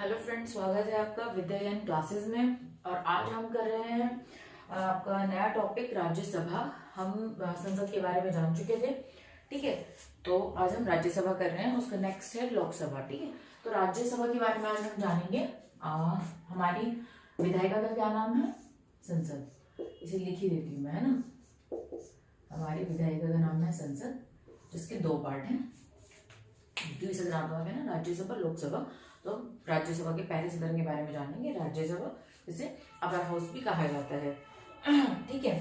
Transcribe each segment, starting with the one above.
Hello friends, स्वागत है आपका विद्यायन क्लासेस में। और आज हम कर रहे हैं आपका नया टॉपिक राज्यसभा। हम संसद के बारे में जान चुके थे, ठीक है। तो आज हम राज्यसभा कर रहे हैं, उसका नेक्स्ट है लोकसभा, ठीक है। तो राज्यसभा के बारे में आज हम जानेंगे। हमारी विधायिका का क्या नाम है? संसद। इसे लिख ही देती हूँ मैं, है ना। हमारी विधायिका का नाम है संसद, जिसके दो पार्ट हैं। द्विसदनात्मक है ना, राज्यसभा लोकसभा। तो राज्यसभा के पहले सदन के बारे में जानेंगे, राज्यसभा, जिसे अपर हाउस भी कहा जाता है, ठीक है।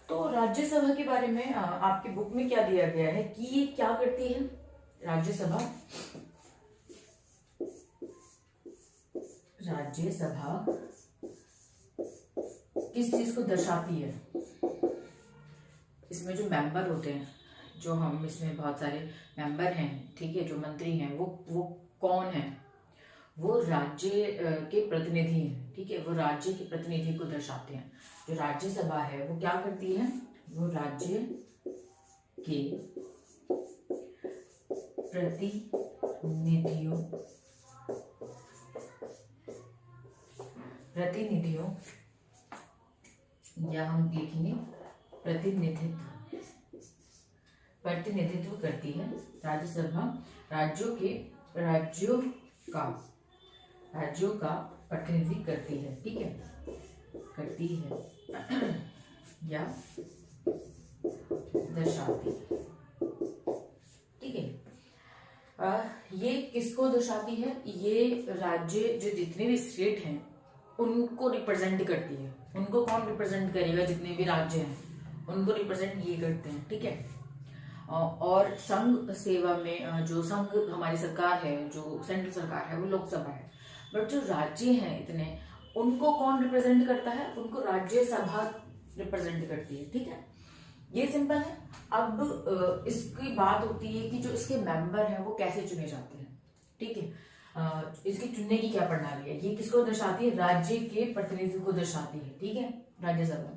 तो राज्यसभा के बारे में आपकी बुक में क्या दिया गया है कि ये क्या करती है? राज्यसभा किस चीज को दर्शाती है? इसमें जो मेंबर होते हैं, जो हम इसमें बहुत सारे मेंबर हैं, ठीक है, जो मंत्री हैं, वो कौन है? वो राज्य के प्रतिनिधि हैं, ठीक है। वो राज्य के प्रतिनिधि को दर्शाते हैं। जो राज्यसभा है वो क्या करती है? वो राज्य के प्रतिनिधियों या हम लिखेंगे प्रतिनिधित्व करती है। राज्यसभा राज्यों का प्रतिनिधित्व करती है, ठीक है, करती है या दर्शाती, ठीक है। ये किसको दर्शाती है? ये राज्य, जो जितने भी स्टेट हैं, उनको रिप्रेजेंट करती है। उनको कौन रिप्रेजेंट करेगा? जितने भी राज्य हैं उनको रिप्रेजेंट ये करते हैं, ठीक है। और संघ सेवा में जो संघ हमारी सरकार है, जो सेंट्रल सरकार है, वो लोकसभा है। बट जो राज्य हैं इतने, उनको कौन रिप्रेजेंट करता है? उनको राज्यसभा रिप्रेजेंट करती है, ठीक है। ये सिंपल है। अब इसकी बात होती है कि जो इसके मेंबर हैं वो कैसे चुने जाते हैं, ठीक है। इसकी चुनने की क्या प्रणाली है? ये किसको दर्शाती है? राज्य के प्रतिनिधित्व को दर्शाती है, ठीक है। राज्यसभा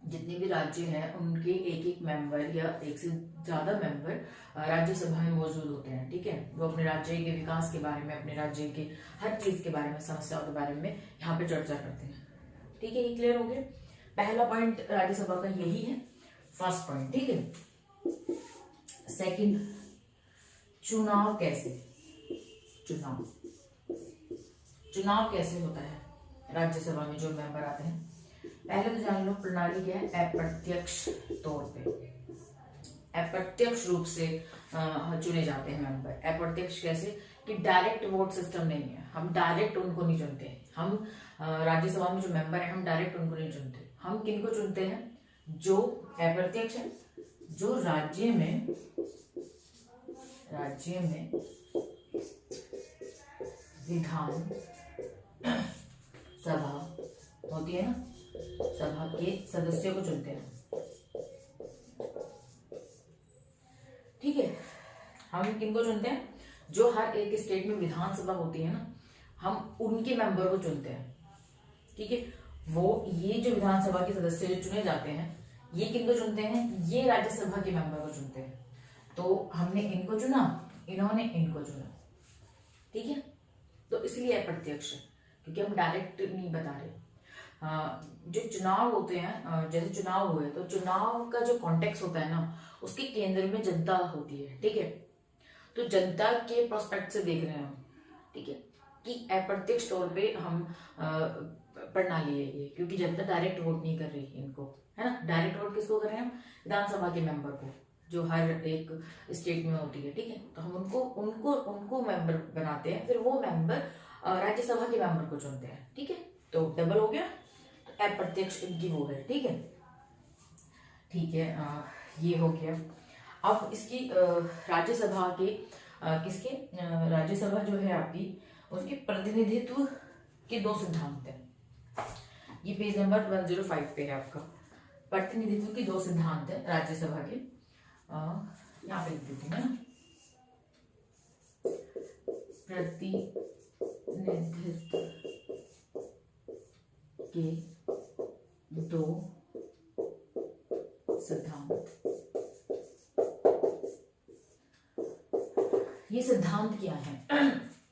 जितने भी राज्य हैं उनके एक एक मेंबर या एक से ज्यादा मेंबर राज्यसभा में मौजूद होते हैं, ठीक है। वो अपने राज्य के विकास के बारे में, अपने राज्य के हर चीज के बारे में, समस्याओं के बारे में यहाँ पे चर्चा करते हैं, ठीक है। ये क्लियर हो गया? पहला पॉइंट राज्यसभा का यही है, फर्स्ट पॉइंट, ठीक है। सेकंड, चुनाव कैसे होता है राज्यसभा में जो मेंबर आते हैं? पहले तो जान लो प्रणाली क्या है। अप्रत्यक्ष तौर पे, अप्रत्यक्ष रूप से चुने जाते हैं मेंबर। अप्रत्यक्ष कैसे? कि डायरेक्ट वोट सिस्टम नहीं है, हम डायरेक्ट उनको नहीं चुनते। हम राज्यसभा में जो मेंबर है, हम डायरेक्ट उनको नहीं चुनते। हम किनको चुनते हैं? जो अप्रत्यक्ष है, जो राज्य में विधान सभा होती है ना, सभा के सदस्यों को चुनते हैं, ठीक है। हम किनको चुनते हैं? जो हर एक स्टेट में विधानसभा होती है ना, हम उनके मेंबर को चुनते हैं, ठीक है। ये जो विधानसभा के सदस्य जो चुने जाते हैं, ये किनको चुनते हैं? ये राज्यसभा के मेंबर को चुनते हैं। तो हमने इनको चुना, इन्होंने इनको चुना, ठीक है। तो इसलिए अप्रत्यक्ष है, क्योंकि हम डायरेक्ट नहीं बता रहे। जो चुनाव होते हैं, जैसे चुनाव हुए, तो चुनाव का जो कॉन्टेक्स्ट होता है ना, उसके केंद्र में जनता होती है, ठीक है। तो जनता के प्रोस्पेक्ट से देख रहे हैं हम, ठीक है, कि अप्रत्यक्ष तौर पे हम प्रणाली है ये, क्योंकि जनता डायरेक्ट वोट नहीं कर रही है इनको, है ना। डायरेक्ट वोट किसको कर रहे हैं? विधानसभा के मेंबर को, जो हर एक स्टेट में होती है, ठीक है। तो हम उनको मेंबर बनाते हैं, फिर वो मेंबर राज्यसभा के मेंबर को चुनते हैं, ठीक है। तो डबल हो गया, अप्रत्यक्ष इनकी वो है, ठीक है, ठीक है। ये हो गया। अब इसकी राज्यसभा के किसके राज्यसभा जो है आपकी, उसके प्रतिनिधित्व के दो सिद्धांत हैं। ये पेज नंबर 105 पे है आपका। प्रतिनिधित्व के दो सिद्धांत है राज्यसभा के, यहाँ पे लिख देती हूँ ना। प्रतिनिधित्व के दो सिद्धांत। ये सिद्धांत क्या है?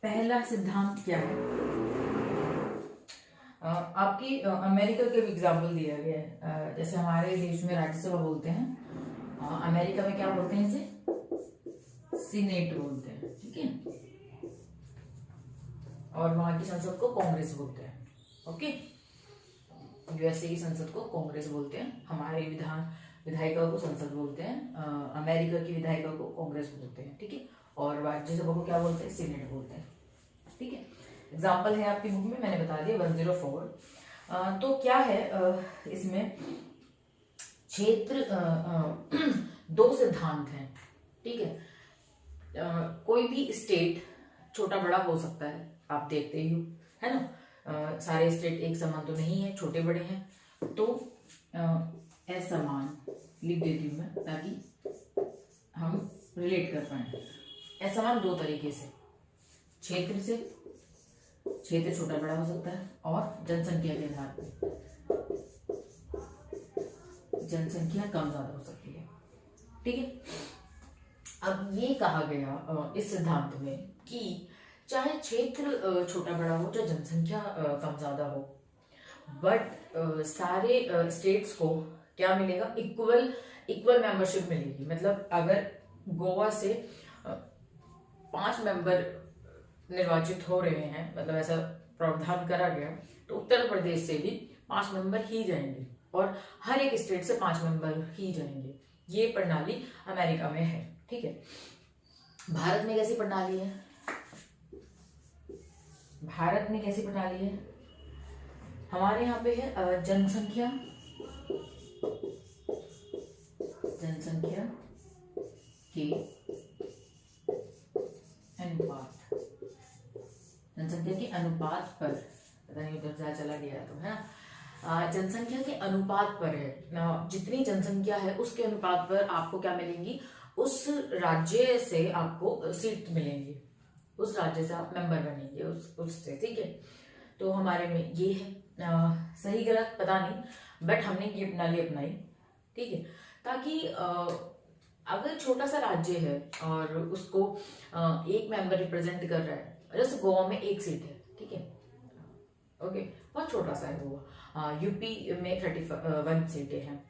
पहला सिद्धांत क्या है? आपकी अमेरिका के भी एग्जाम्पल दिया गया है। जैसे हमारे देश में राज्यसभा बोलते हैं, अमेरिका में क्या बोलते हैं? इसे सीनेट बोलते हैं, ठीक है। और वहां की संसद को कांग्रेस बोलते हैं, ओके। यूएसए की संसद को कांग्रेस बोलते हैं, हमारे विधायिका को संसद बोलते हैं, अमेरिका की विधायिका को कांग्रेस बोलते हैं, ठीक है। और राज्यसभा को क्या बोलते हैं? सीनेट बोलते हैं, ठीक है। एग्जाम्पल है आपकी बुक में, मैंने बता दिया 104। तो क्या है इसमें क्षेत्र, दो सिद्धांत हैं, ठीक है। कोई भी स्टेट छोटा बड़ा हो सकता है, आप देखते ही हो, है ना। सारे स्टेट एक समान तो नहीं है, छोटे बड़े हैं। तो असमान लिख देती हूँ मैं ताकि हम रिलेट कर पाए। असमान दो तरीके से, क्षेत्र से, क्षेत्र छोटा बड़ा हो सकता है, और जनसंख्या के आधार पर जनसंख्या कम ज्यादा हो सकती है, ठीक है। अब ये कहा गया इस सिद्धांत में कि चाहे क्षेत्र छोटा बड़ा हो, चाहे जनसंख्या कम ज्यादा हो, बट सारे स्टेट्स को क्या मिलेगा? इक्वल मेंबरशिप मिलेगी। मतलब अगर गोवा से 5 मेंबर निर्वाचित हो रहे हैं, मतलब ऐसा प्रावधान करा गया, तो उत्तर प्रदेश से भी 5 मेंबर ही जाएंगे, और हर एक स्टेट से 5 मेंबर ही जाएंगे। ये प्रणाली अमेरिका में है, ठीक है। भारत में कैसी प्रणाली है? भारत में कैसी प्रणाली है? हमारे यहाँ पे है जनसंख्या के अनुपात, जनसंख्या के अनुपात पर, पता नहीं उधर क्या चला गया तो, है ना। जनसंख्या के अनुपात पर है, जितनी जनसंख्या है उसके अनुपात पर आपको क्या मिलेंगी? उस राज्य से आपको सीट मिलेंगी, उस राज्य से आप मेंबर बनेंगे उससे, ठीक है। तो हमारे में ये है, सही गलत पता नहीं, बट हमने ये प्रणाली अपनाई, ठीक है। ताकि अगर छोटा सा राज्य है और उसको एक मेंबर रिप्रेजेंट कर रहा है, जैसे गोवा में 1 सीट है, ठीक है, ओके, बहुत छोटा सा है गोवा। यूपी में 31 सीटें हैं,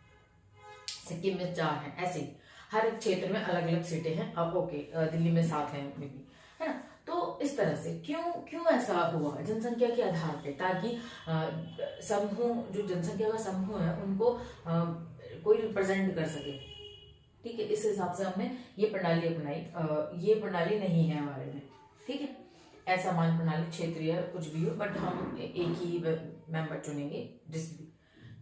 सिक्किम में 4 हैं, ऐसे हर एक क्षेत्र में अलग अलग सीटें हैं। अब ओके, दिल्ली में 7 हैं, है ना। तो इस तरह से क्यों ऐसा हुआ? जनसंख्या के आधार पे, ताकि समूह, जो जनसंख्या का समूह है, उनको कोई रिप्रेजेंट कर सके, ठीक है। इस हिसाब से हमने ये प्रणाली अपनाई। ये प्रणाली नहीं है हमारे में, ठीक है। असमान प्रणाली, क्षेत्रीय कुछ भी हो, बट हम एक ही मेंबर चुनेंगे,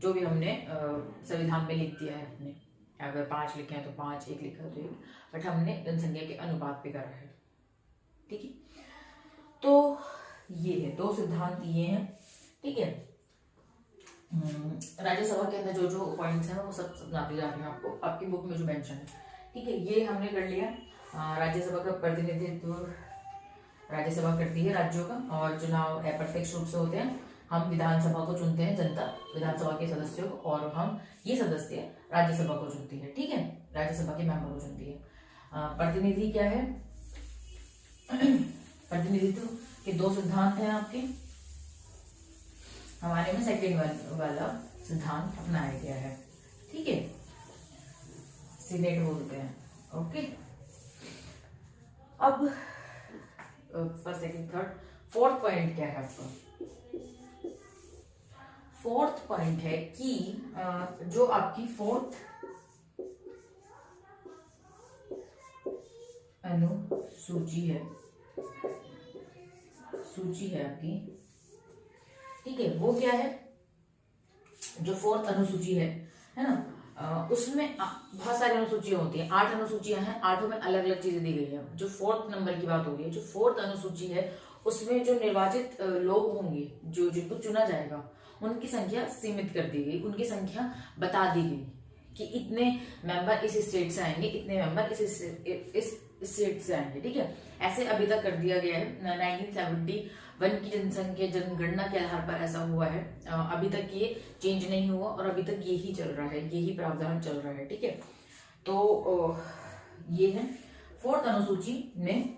जो भी हमने संविधान में लिख दिया है अपने। अगर 5 लिखे हैं तो 5, 1 लिखा तो 1, बट हमने जनसंख्या के अनुपात पे करा है, ठीक है। तो ये है, 2 सिद्धांत ये हैं, ठीक है। राज्यसभा के अंदर जो पॉइंट्स हैं वो सब समझाते जा रही हूँ आपको, आपकी बुक में जो मेंशन है, ठीक है। ये हमने कर लिया। राज्यसभा का प्रतिनिधित्व राज्यसभा करती है राज्यों का, और चुनाव अप्रत्यक्ष रूप से होते हैं। हम विधानसभा को चुनते हैं, जनता विधानसभा के सदस्यों को, और हम ये सदस्य राज्यसभा को चुनती है, ठीक है। राज्यसभा के मेंबर को चुनती है। प्रतिनिधि क्या है? प्रतिनिधित्व के 2 सिद्धांत हैं आपके, हमारे में सेकंड वाला सिद्धांत अपनाया गया है, ठीक है। सीनेट बोलते हैं, ओके। अब first, second, third, fourth point क्या है आपका? फोर्थ पॉइंट है कि जो आपकी फोर्थ अनुसूची है, सूची है आपकी, ठीक है। वो क्या है? जो फोर्थ अनुसूची है ना, उसमें बहुत सारी अनुसूचियां होती हैं, 8 अनुसूचियां हैं, 8 में अलग अलग चीजें दी गई है। जो फोर्थ नंबर की बात हो रही है, जो फोर्थ अनुसूची है, उसमें जो निर्वाचित लोग होंगे, जो जिनको चुना जाएगा, उनकी संख्या सीमित कर दी गई, उनकी संख्या बता दी गई कि इतने मेंबर इस स्टेट से आएंगे, इतने मेंबर इस स्टेट से आएंगे, ठीक है। ऐसे अभी तक कर दिया गया है। 1971 की जनसंख्या जनगणना के आधार पर ऐसा हुआ है। अभी तक ये चेंज नहीं हुआ, और अभी तक यही चल रहा है, यही प्रावधान चल रहा है, ठीक है। तो ये है फोर्थ अनुसूची में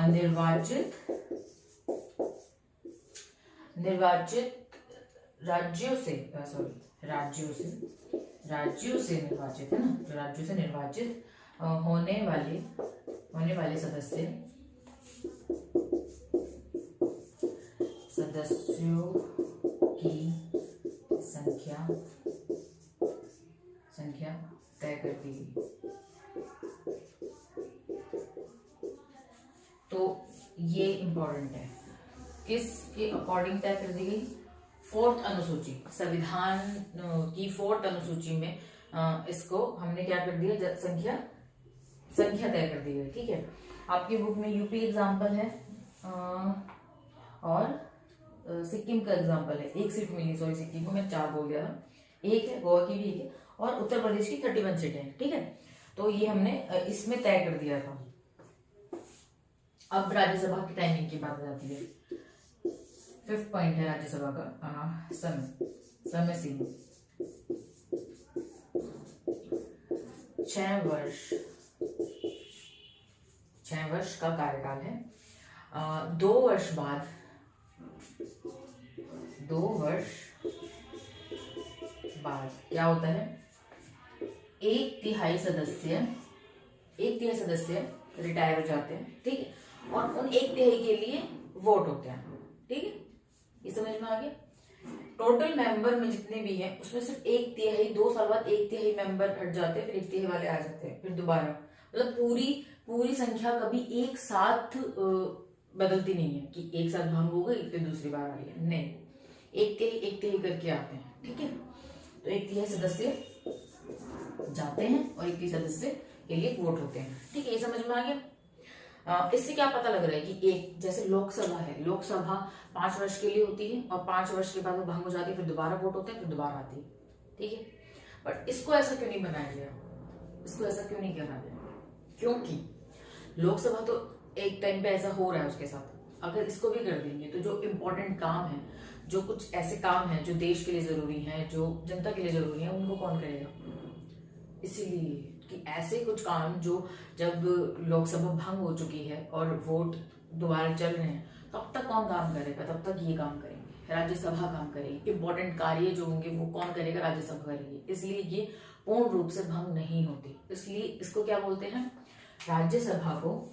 निर्वाचित निर्वाचित राज्यों से निर्वाचित है ना, तो राज्यों से निर्वाचित होने वाले सदस्यों की संख्या तय कर दी गई। तो ये इंपॉर्टेंट है, किसके अकॉर्डिंग तय कर दी गई? 4th अनुसूची, संविधान की 4th अनुसूची में इसको हमने क्या कर दिया, संख्या तय कर दी गई। ठीक है, आपकी बुक में यूपी एग्जाम्पल है और सिक्किम का एग्जाम्पल है। 1 सीट मिली, सॉरी सिक्किम को मैं 4 बोल दिया था, 1 है, गोवा की भी 1 है, और उत्तर प्रदेश की 31 सीटें हैं। ठीक है, तो ये हमने इसमें तय कर दिया था। अब राज्यसभा की टाइमिंग की बात आ जाती है। 5th पॉइंट है राज्यसभा का समय सीमा 6 वर्ष का कार्यकाल है। 2 वर्ष बाद 2 वर्ष बाद क्या होता है, 1/3 सदस्य रिटायर हो जाते हैं। ठीक है, और उन 1/3 के लिए वोट होते हैं। ठीक है, ये समझ में आ गया। टोटल मेंबर में जितने भी हैं उसमें सिर्फ 1/3, 2 साल बाद 1/3 मेंबर हट जाते हैं, फिर 1/3 वाले आ जाते हैं, फिर दोबारा, मतलब पूरी संख्या कभी एक साथ बदलती नहीं है कि एक साथ भंग हो गई फिर दूसरी बार आ रही है, नहीं, 1/3 करके आते हैं। ठीक है, तो 1/3 सदस्य जाते हैं और 1/3 सदस्य के लिए वोट होते हैं। ठीक है, ये समझ में आ गया। इससे क्या पता लग रहा है कि एक जैसे लोकसभा है, लोकसभा 5 वर्ष के लिए होती है और 5 वर्ष के बाद वो भंग हो जाती है, फिर दोबारा वोट होते हैं, फिर दोबारा आती है। ठीक है, बट इसको ऐसा क्यों नहीं बनाया गया, इसको ऐसा क्यों नहीं करा गया? क्योंकि लोकसभा तो एक टाइम पे ऐसा हो रहा है, उसके साथ अगर इसको भी कर देंगे तो जो इम्पोर्टेंट काम है, जो कुछ ऐसे काम है जो देश के लिए जरूरी है, जो जनता के लिए जरूरी है, उनको कौन करेगा? इसीलिए कि ऐसे कुछ काम जो जब लोकसभा भंग हो चुकी है और वोट दोबारा चल रहे हैं, तब तक कौन काम करेगा? तब तक ये काम करेंगे, राज्यसभा काम करेगी। इंपॉर्टेंट कार्य जो होंगे वो कौन करेगा? राज्यसभा करेगी। इसलिए ये पूर्ण रूप से भंग नहीं होती, इसलिए इसको क्या बोलते हैं? राज्यसभा को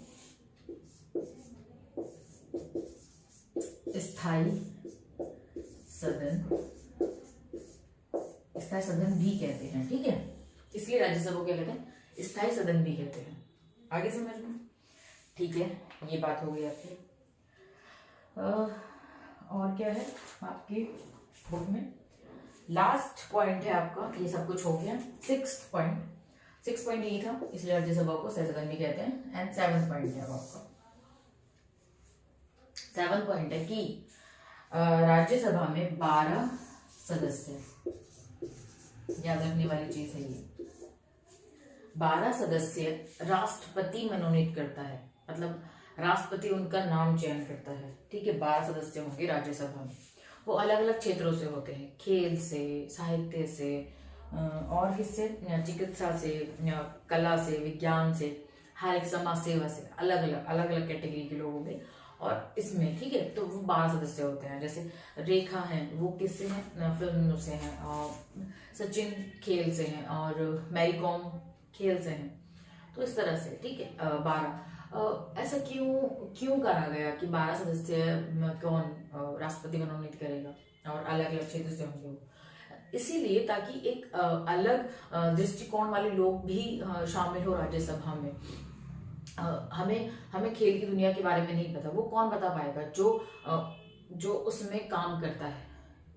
स्थायी सदन भी कहते हैं। ठीक है, इसलिए राज्यसभा को क्या कहते हैं? स्थायी सदन भी कहते हैं। आगे समझ में? ठीक है, ये बात हो गई आपकी। और क्या है आपकी बुक में? लास्ट पॉइंट है आपका, ये सब कुछ हो गया। 6th पॉइंट यही था, इसलिए राज्यसभा को स्थायी सदन भी कहते हैं। एंड 7th पॉइंट है आपका। 7th पॉइंट है कि राज्यसभा में 12 सदस्य, याद रखने वाली चीज है ये, 12 सदस्य राष्ट्रपति मनोनीत करता है, मतलब राष्ट्रपति उनका नाम चयन करता है। ठीक है, 12 सदस्य होंगे राज्यसभा में। वो अलग अलग क्षेत्रों से होते हैं, खेल से, साहित्य से और किससे, चिकित्सा से, कला से, विज्ञान से, हर एक समाज सेवा से, अलग अलग कैटेगरी के लोग होंगे और इसमें। ठीक है, तो वो 12 सदस्य होते हैं। जैसे रेखा है, वो किससे हैं? फिल्म से हैं, और सचिन खेल से हैं, और मैरी कॉम खेल से हैं। तो इस तरह से, ठीक है, 12। ऐसा क्यों करा गया कि 12 सदस्य कौन राष्ट्रपति मनोनीत करेगा और अलग अलग क्षेत्र से होंगे वो? इसीलिए ताकि एक अलग दृष्टिकोण वाले लोग भी शामिल हो राज्यसभा में। हमें खेल की दुनिया के बारे में नहीं पता, वो कौन बता पाएगा? जो उसमें काम करता है,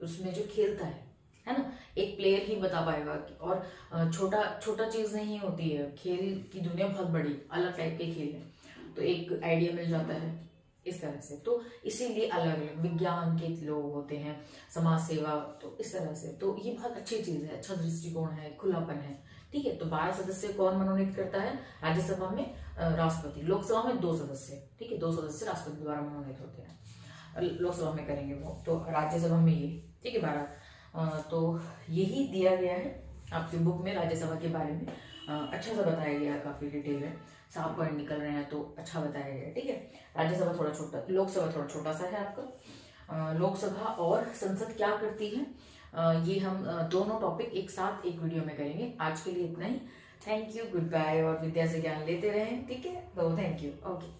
उसमें जो खेलता है ना, एक प्लेयर ही बता पाएगा। और छोटा चीज नहीं होती है, खेल की दुनिया बहुत बड़ी, अलग टाइप के खेल है, तो एक आइडिया मिल जाता है इस तरह से। तो इसीलिए अलग अलग विज्ञान के लोग होते हैं, समाज सेवा, तो इस तरह से। तो ये बहुत अच्छी चीज है, अच्छा दृष्टिकोण है, खुलापन है। ठीक है, तो 12 सदस्य कौन मनोनीत करता है? राज्यसभा में राष्ट्रपति, लोकसभा में 2 सदस्य। ठीक है, 2 सदस्य राष्ट्रपति द्वारा मनोनीत होते हैं, लोकसभा में करेंगे वो, तो राज्यसभा में ये। ठीक है, 12। तो यही दिया गया है आपकी बुक में राज्यसभा के बारे में। अच्छा सा बताया गया है, काफी डिटेल में, 7 पॉइंट निकल रहे हैं तो अच्छा बताया गया है। ठीक है, राज्यसभा थोड़ा छोटा, लोकसभा थोड़ा छोटा सा है आपका। लोकसभा और संसद क्या करती है, ये हम दोनों टॉपिक एक साथ एक वीडियो में करेंगे। आज के लिए इतना ही। Thank you, good bye. और विद्या से ज्ञान लेते रहें, ठीक है। तो थैंक यू, ओके।